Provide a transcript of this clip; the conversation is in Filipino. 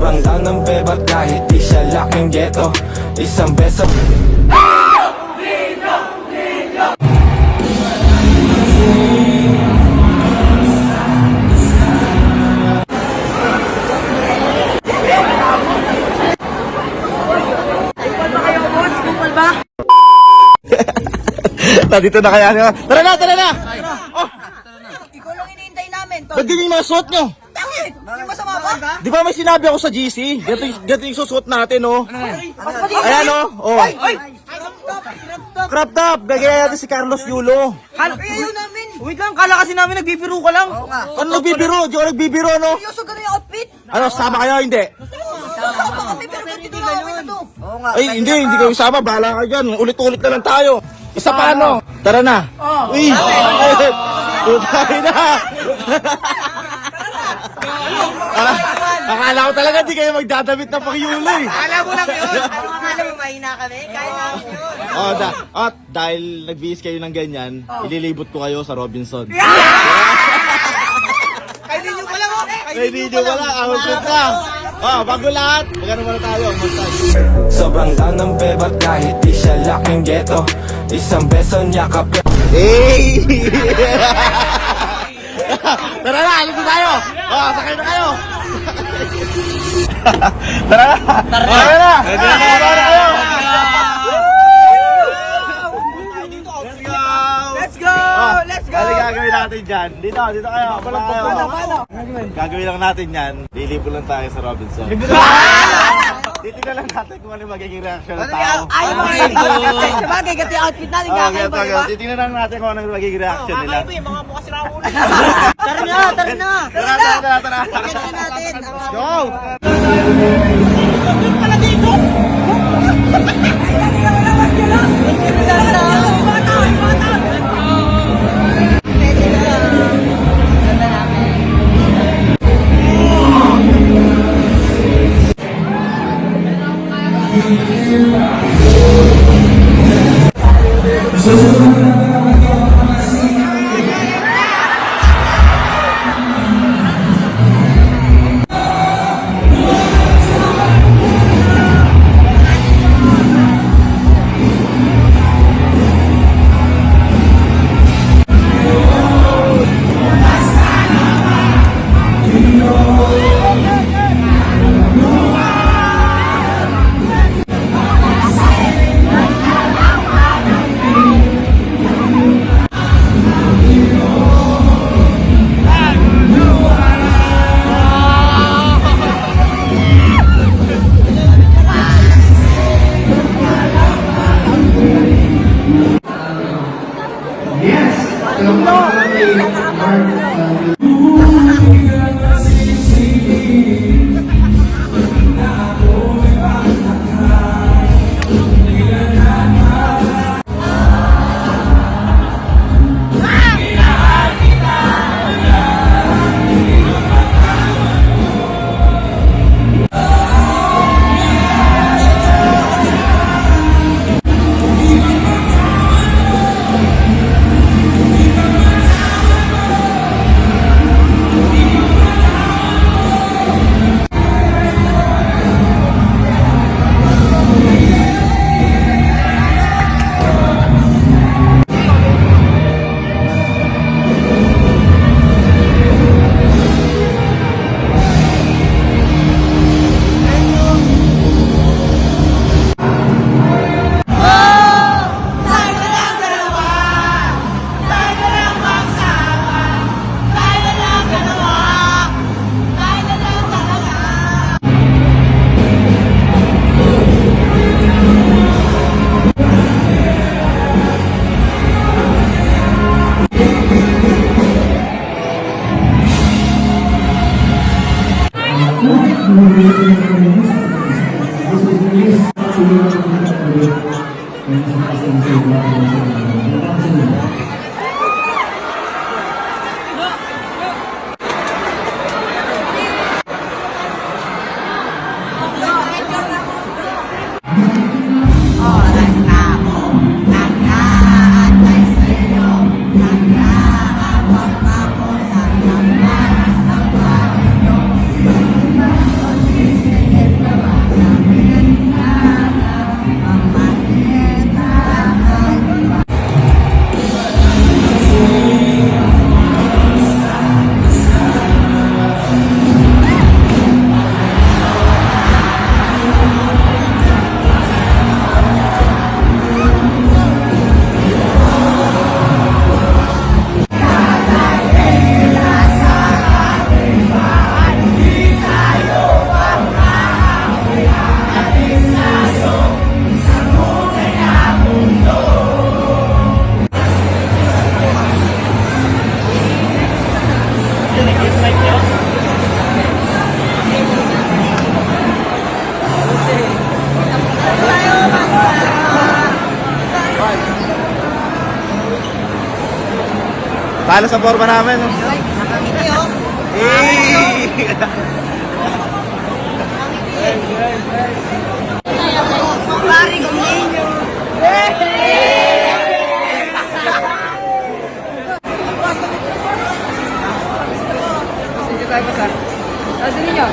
Sobrang down ng bebot kahit di siya laking ghetto. Isang beso. Dito na kaya nyo. Tara na, tara na! Oh, Ikaw lang hinihintay namin, Tol. ba't ganyan yung mga suot nyo? Bakit? Hindi masama ba? Di ba may sinabi ako sa GC? Ganito yung susuot natin, oh. Ayan, oh. Oh. Crop top! Gagaya natin si Carlos Yulo. Ayaw namin. Wait lang, kala kasi namin nagbibiro ka lang. Ano nagbibiro? Di ako nagbibiro, no? Seryoso ganun yung outfit. Ano, sama kayo? Hindi. Sama kami pero ganito lang okay na to. Ay, hindi kayo sama. Bahala kayo dyan. Ulit-ulit na lang tayo. Isa pa ano? Tara na. Uy! Tayo na! Akala ko talaga di kayo magdadamit na pakyulo eh. Alam mo lang yun. Alam mo mahina kami. Kaya namin yun. Dahil nagbihis kayo ng ganyan, ililibot ko kayo sa Robinson. Kaya din yung pala mo. May video wala, awag ko na. Bago lahat, magano muna tayo. Sobrang down ng bebot kahit di siya laking ghetto. Isang beso nyakap. Hey! Tara na, alis na tayo! Sakay na kayo! Tara na! Tara na! Tara na kayo! Let's go! Let's go! Ano gagawin natin dyan? Dito kayo. Paano? Gagawin lang natin yan. Lilipo lang tayo sa Robinson. Titignan lang natin kung ano yung magiging reaction ng tao. Ay, mga kasi sabagay, gati outfit natin kakaiba, di ba? Titignan lang natin kung ano yung magiging reaction nila. Mga mukha sila ulo. Tara na, tara na. Tara! Pagkita natin. Let's go! Pala dito. Palo sa forma namin. No? Nakangiti, oh. Pari kong ninyo. Sige tayo pasar. Kasi ninyo.